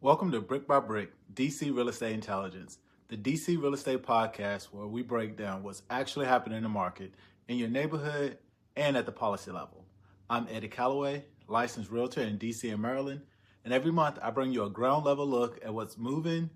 Welcome to Brick by Brick, DC Real Estate Intelligence, the DC Real Estate podcast where we break down what's actually happening in the market, in your neighborhood, and at the policy level. I'm Eddie Calloway, licensed realtor in DC and Maryland, and every month I bring you a ground level look at what's moving,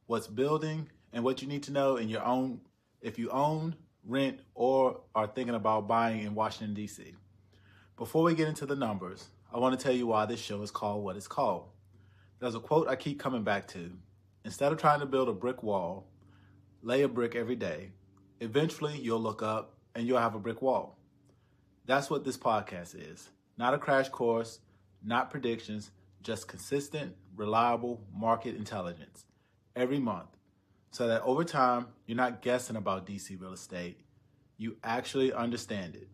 what's building, and what you need to know in your own if you own, rent, or are thinking about buying in Washington, DC. Before we get into the numbers, I want to tell you why this show is called what it's called. There's a quote I keep coming back to. Instead of trying to build a brick wall, lay a brick every day. Eventually, you'll look up and you'll have a brick wall. That's what this podcast is. Not a crash course, not predictions, just consistent, reliable market intelligence every month so that over time, you're not guessing about DC real estate. You actually understand it.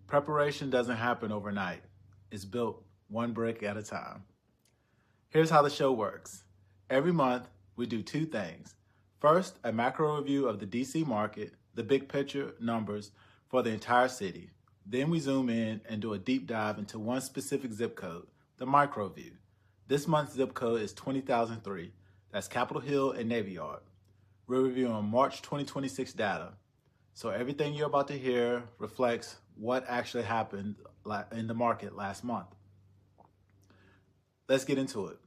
Preparation doesn't happen overnight. It's built one brick at a time. Here's how the show works. Every month, we do two things. First, a macro review of the DC market, the big picture numbers for the entire city. Then we zoom in and do a deep dive into one specific zip code, the micro view. This month's zip code is 20,003. That's Capitol Hill and Navy Yard. We're reviewing March 2026 data. So everything you're about to hear reflects what actually happened in the market last month. Let's get into it.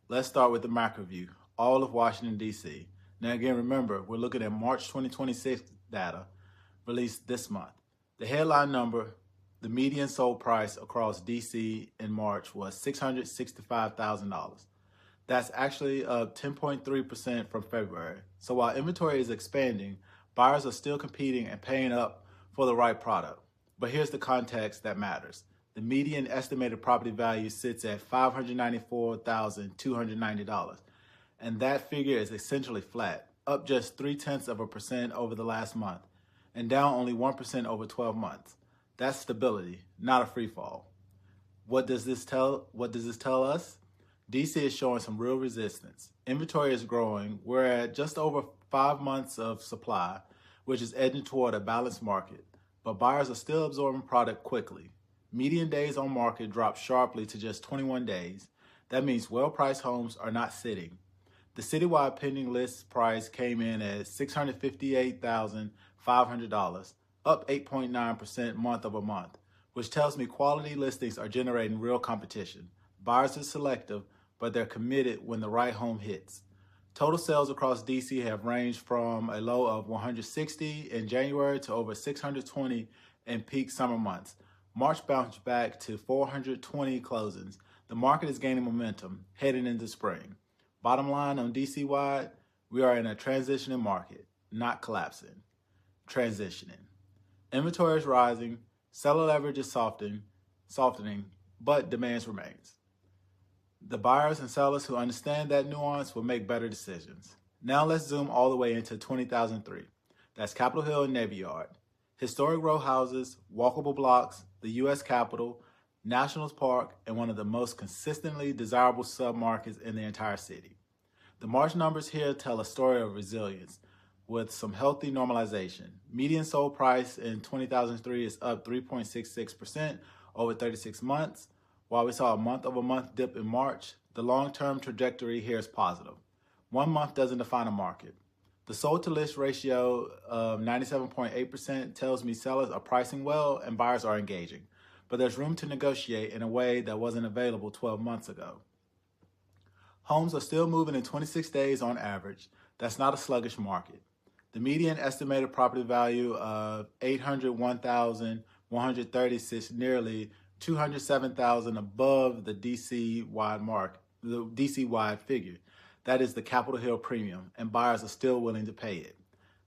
Let's start with the macro view, all of Washington, D.C. Now again, remember, we're looking at March 2026 data released this month. The headline number, the median sold price across D.C. in March was $665,000. That's actually up 10.3% from February. So while inventory is expanding, buyers are still competing and paying up for the right product. But here's the context that matters. The median estimated property value sits at $594,290, and that figure is essentially flat, up just 0.3% over the last month, and down only 1% over 12 months. That's stability, not a free fall. What does this tell us? DC is showing some real resistance. Inventory is growing. We're at just over 5 months of supply, which is edging toward a balanced market, but buyers are still absorbing product quickly. Median days on market dropped sharply to just 21 days. That means well-priced homes are not sitting. The citywide pending list price came in at $658,500, up 8.9% month over month, which tells me quality listings are generating real competition. Buyers are selective, but they're committed when the right home hits. Total sales across DC have ranged from a low of 160 in January to over 620 in peak summer months. March bounced back to 420 closings. The market is gaining momentum heading into spring. Bottom line on DC-wide, we are in a transitioning market, not collapsing. Transitioning. Inventory is rising, seller leverage is softening, but demand remains. The buyers and sellers who understand that nuance will make better decisions. Now let's zoom all the way into 20,003. That's Capitol Hill and Navy Yard. Historic row houses, walkable blocks, the U.S. Capitol, Nationals Park, and one of the most consistently desirable submarkets in the entire city. The March numbers here tell a story of resilience with some healthy normalization. Median sold price in 2003 is up 3.66% over 36 months. While we saw a month-over-month dip in March, the long-term trajectory here is positive. 1 month doesn't define a market. The sold-to-list ratio of 97.8% tells me sellers are pricing well and buyers are engaging, but there's room to negotiate in a way that wasn't available 12 months ago. Homes are still moving in 26 days on average. That's not a sluggish market. The median estimated property value of $801,130 sits nearly $207,000 above the DC-wide figure. That is the Capitol Hill premium, and buyers are still willing to pay it.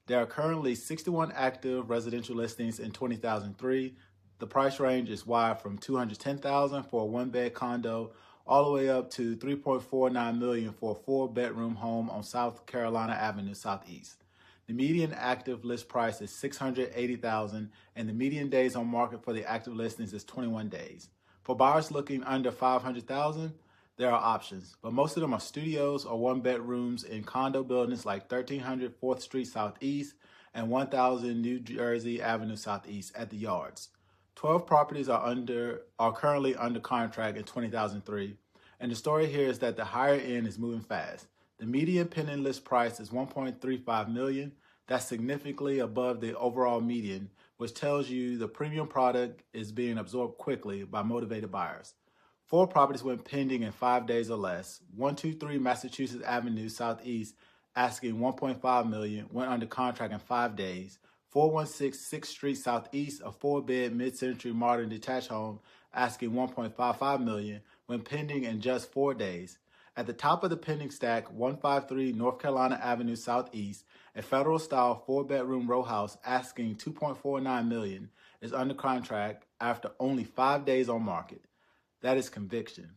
There are currently 61 active residential listings in 2003. The price range is wide from $210,000 for a one-bed condo all the way up to $3.49 million for a 4-bedroom home on South Carolina Avenue Southeast. The median active list price is $680,000, and the median days on market for the active listings is 21 days. For buyers looking under $500,000, there are options, but most of them are studios or one-bedrooms in condo buildings like 1300 4th Street Southeast and 1000 New Jersey Avenue Southeast at the Yards. 12 properties are currently under contract in 2003, And the story here is that the higher end is moving fast. The median pending list price is $1.35 million. That's significantly above the overall median, which tells you the premium product is being absorbed quickly by motivated buyers. 4 properties went pending in 5 days or less. 123 Massachusetts Avenue Southeast, asking $1.5 million, went under contract in 5 days. 416 6th Street Southeast, a 4-bed mid-century modern detached home, asking $1.55 million, went pending in just 4 days. At the top of the pending stack, 153 North Carolina Avenue Southeast, a federal-style 4-bedroom row house asking $2.49 million, is under contract after only 5 days on market. That is conviction.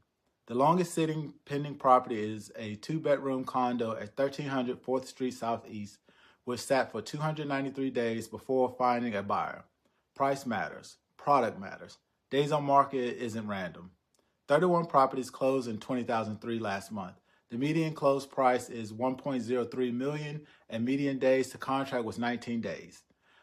The longest sitting pending property is a 2-bedroom condo at 1300 4th Street Southeast, which sat for 293 days before finding a buyer. Price matters. Product matters. Days on market isn't random. 31 properties closed in 2003 last month. The median close price is $1.03 million, and median days to contract was 19 days.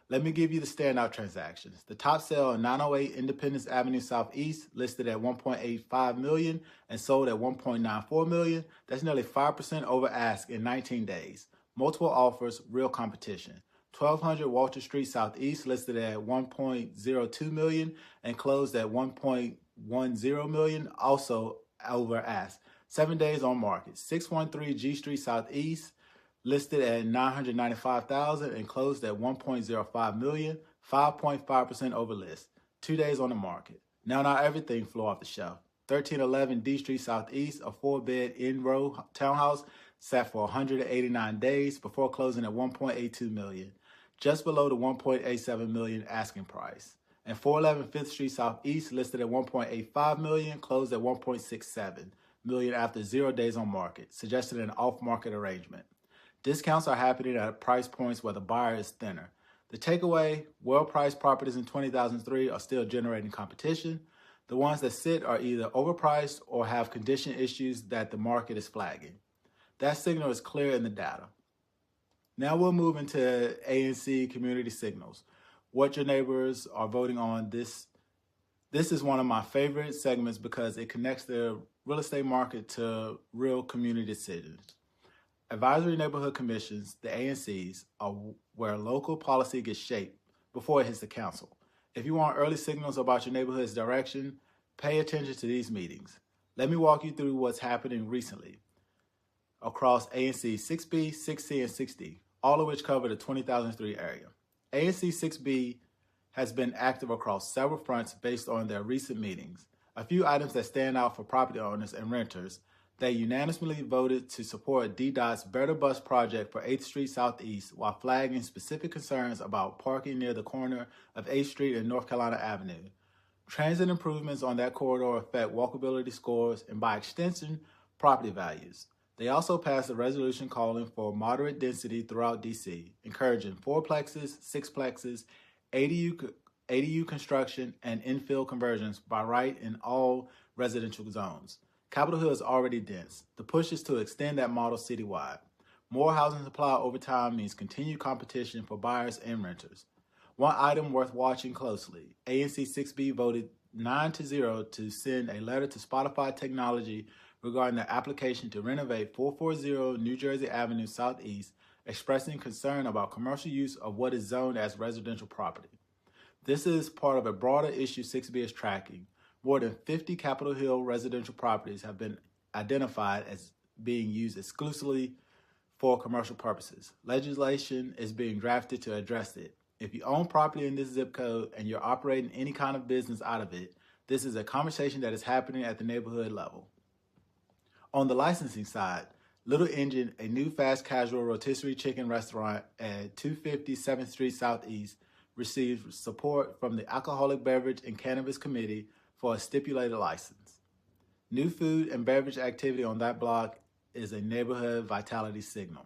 Let me give you the standout transactions. The top sale on 908 Independence Avenue Southeast, listed at $1.85 million and sold at $1.94 million. That's nearly 5% over ask in 19 days. Multiple offers, real competition. 1200 Walter Street Southeast, listed at $1.02 million and closed at $1.10 million, also over ask. 7 days on market. 613 G Street Southeast, listed at $995,000 and closed at $1.05 million, 5.5% over list. 2 days on the market. Now not everything flew off the shelf. 1311 D Street Southeast, a 4-bed in-row townhouse, sat for 189 days before closing at $1.82 million, just below the $1.87 million asking price. And 411 5th Street Southeast, listed at $1.85 million, closed at $1.67 million after 0 days on market, suggesting an off-market arrangement. Discounts are happening at price points where the buyer is thinner. The takeaway, well-priced properties in 2003 are still generating competition. The ones that sit are either overpriced or have condition issues that the market is flagging. That signal is clear in the data. Now we'll move into ANC community signals. What your neighbors are voting on. This is one of my favorite segments because it connects the real estate market to real community decisions. Advisory Neighborhood Commissions, the ANCs, are where local policy gets shaped before it hits the council. If you want early signals about your neighborhood's direction, pay attention to these meetings. Let me walk you through what's happening recently across ANC 6B, 6C, and 6D, all of which cover the 2003 area. ANC 6B has been active across several fronts based on their recent meetings. A few items that stand out for property owners and renters: they unanimously voted to support DDOT's Better Bus project for 8th Street Southeast while flagging specific concerns about parking near the corner of 8th Street and North Carolina Avenue. Transit improvements on that corridor affect walkability scores and, by extension, property values. They also passed a resolution calling for moderate density throughout D.C., encouraging 4plexes, 6plexes, ADU construction, and infill conversions by right in all residential zones. Capitol Hill is already dense. The push is to extend that model citywide. More housing supply over time means continued competition for buyers and renters. One item worth watching closely: ANC 6B voted 9-0 to send a letter to Spotify Technology regarding their application to renovate 440 New Jersey Avenue Southeast, expressing concern about commercial use of what is zoned as residential property. This is part of a broader issue 6B is tracking. More than 50 Capitol Hill residential properties have been identified as being used exclusively for commercial purposes. Legislation is being drafted to address it. If you own property in this zip code and you're operating any kind of business out of it, this is a conversation that is happening at the neighborhood level. On the licensing side, Little Engine, a new fast casual rotisserie chicken restaurant at 250 7th Street Southeast, received support from the Alcoholic Beverage and Cannabis Committee for a stipulated license. New food and beverage activity on that block is a neighborhood vitality signal.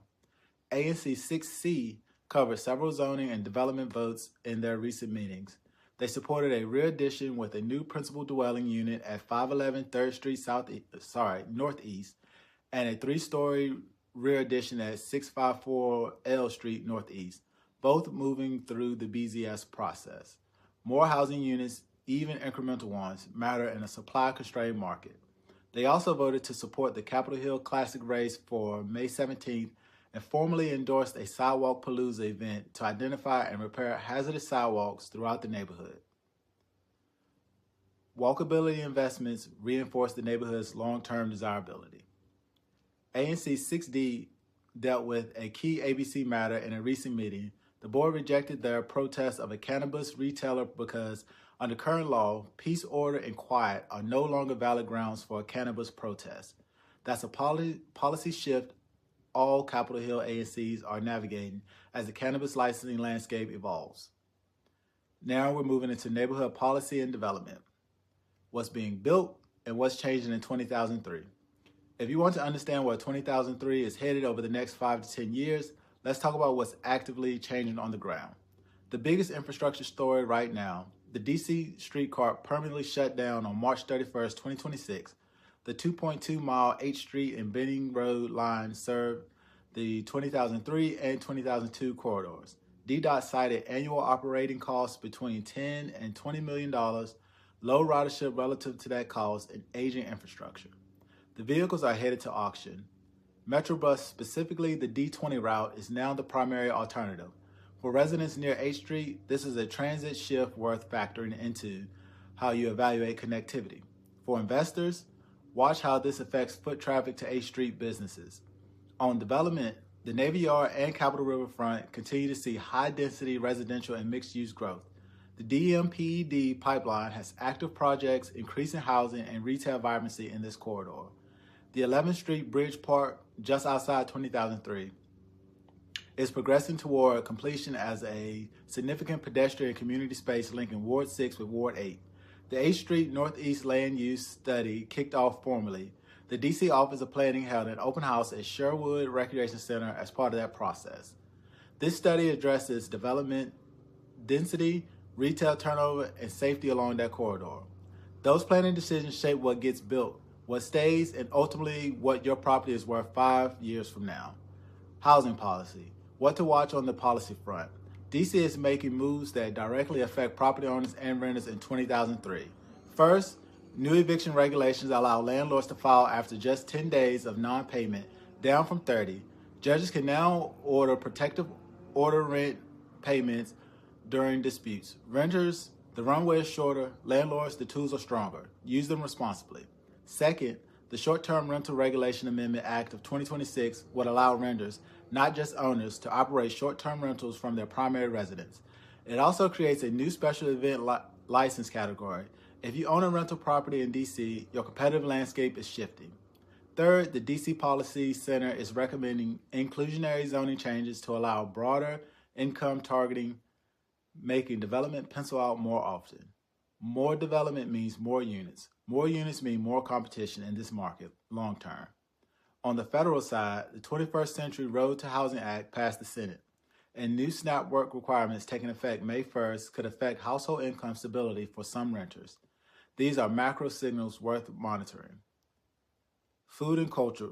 ANC 6C covered several zoning and development votes in their recent meetings. They supported a rear addition with a new principal dwelling unit at 511 3rd Street Northeast and a 3-story rear addition at 654 L Street Northeast, both moving through the BZS process. More housing units, even incremental ones, matter in a supply-constrained market. They also voted to support the Capitol Hill Classic race for May 17th and formally endorsed a Sidewalk Palooza event to identify and repair hazardous sidewalks throughout the neighborhood. Walkability investments reinforce the neighborhood's long-term desirability. ANC 6D dealt with a key ABC matter in a recent meeting. The board rejected their protest of a cannabis retailer because under current law, peace, order, and quiet are no longer valid grounds for a cannabis protest. That's a policy shift all Capitol Hill ANCs are navigating as the cannabis licensing landscape evolves. Now we're moving into neighborhood policy and development. What's being built and what's changing in 2003. If you want to understand where 2003 is headed over the next 5 to 10 years, let's talk about what's actively changing on the ground. The biggest infrastructure story right now, the DC streetcar permanently shut down on March 31st, 2026. The 2.2-mile H Street and Benning Road line served the 2003 and 2002 corridors. DDOT cited annual operating costs between $10 and $20 million, low ridership relative to that cost, and aging infrastructure. The vehicles are headed to auction. Metrobus, specifically the D20 route, is now the primary alternative. For residents near H Street, this is a transit shift worth factoring into how you evaluate connectivity. For investors, watch how this affects foot traffic to H Street businesses. On development, the Navy Yard and Capitol Riverfront continue to see high-density residential and mixed-use growth. The DMPED pipeline has active projects increasing housing and retail vibrancy in this corridor. The 11th Street Bridge Park, just outside 2003, is progressing toward completion as a significant pedestrian community space linking Ward 6 with Ward 8. The H Street Northeast Land Use Study kicked off formally. The DC Office of Planning held an open house at Sherwood Recreation Center as part of that process. This study addresses development, density, retail turnover, and safety along that corridor. Those planning decisions shape what gets built, what stays, and ultimately what your property is worth 5 years from now. Housing policy. What to watch on the policy front. DC is making moves that directly affect property owners and renters in 2003. First, new eviction regulations allow landlords to file after just 10 days of non-payment, down from 30. Judges can now order protective order rent payments during disputes. Renters, the runway is shorter. Landlords, the tools are stronger. Use them responsibly. Second, the Short-Term Rental Regulation Amendment Act of 2026 would allow renters, not just owners, to operate short-term rentals from their primary residence. It also creates a new special event license category. If you own a rental property in DC, your competitive landscape is shifting. Third, the DC Policy Center is recommending inclusionary zoning changes to allow broader income targeting, making development pencil out more often. More development means more units. More units mean more competition in this market long term. On the federal side, the 21st Century Road to Housing Act passed the Senate, and new SNAP work requirements taking effect May 1st could affect household income stability for some renters. These are macro signals worth monitoring. Food and culture.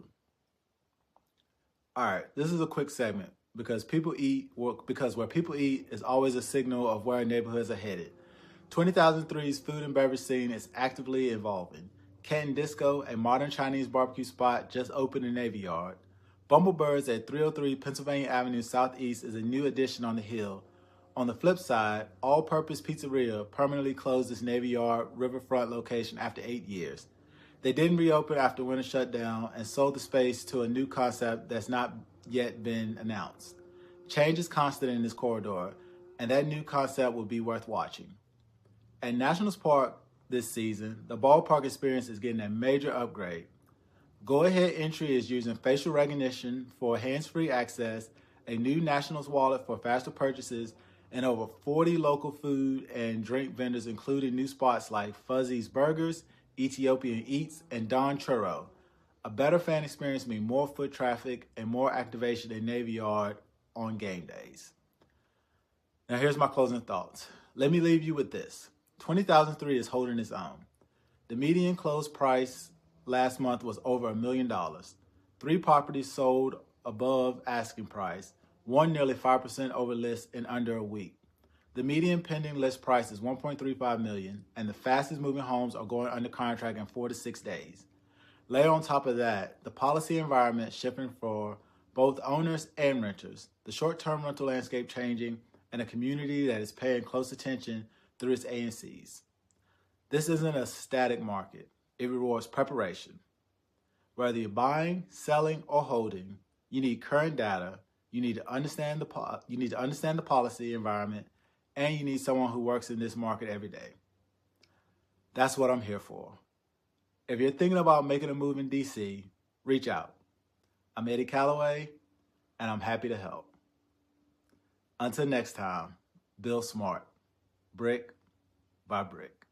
All right, this is a quick segment because where people eat is always a signal of where neighborhoods are headed. 2003's food and beverage scene is actively evolving. Canton Disco, a modern Chinese barbecue spot, just opened in Navy Yard. Bumblebirds at 303 Pennsylvania Avenue Southeast is a new addition on the hill. On the flip side, All Purpose Pizzeria permanently closed its Navy Yard riverfront location after 8 years. They didn't reopen after winter shutdown and sold the space to a new concept that's not yet been announced. Change is constant in this corridor, and that new concept will be worth watching. At Nationals Park this season, the ballpark experience is getting a major upgrade. Go-ahead entry is using facial recognition for hands-free access, a new Nationals wallet for faster purchases, and over 40 local food and drink vendors, including new spots like Fuzzy's Burgers, Ethiopian Eats, and Don Churro. A better fan experience means more foot traffic and more activation in Navy Yard on game days. Now here's my closing thoughts. Let me leave you with this. 2003 is holding its own. The median close price last month was over $1 million. 3 properties sold above asking price, one nearly 5% over list in under a week. The median pending list price is $1.35 million, and the fastest moving homes are going under contract in 4 to 6 days. Layer on top of that, the policy environment shifting for both owners and renters, the short-term rental landscape changing, and a community that is paying close attention through its ANCs. This isn't a static market. It rewards preparation. Whether you're buying, selling, or holding, you need current data, you need to understand the policy environment, and you need someone who works in this market every day. That's what I'm here for. If you're thinking about making a move in DC, reach out. I'm Eddie Calloway, and I'm happy to help. Until next time, build smart, brick by brick.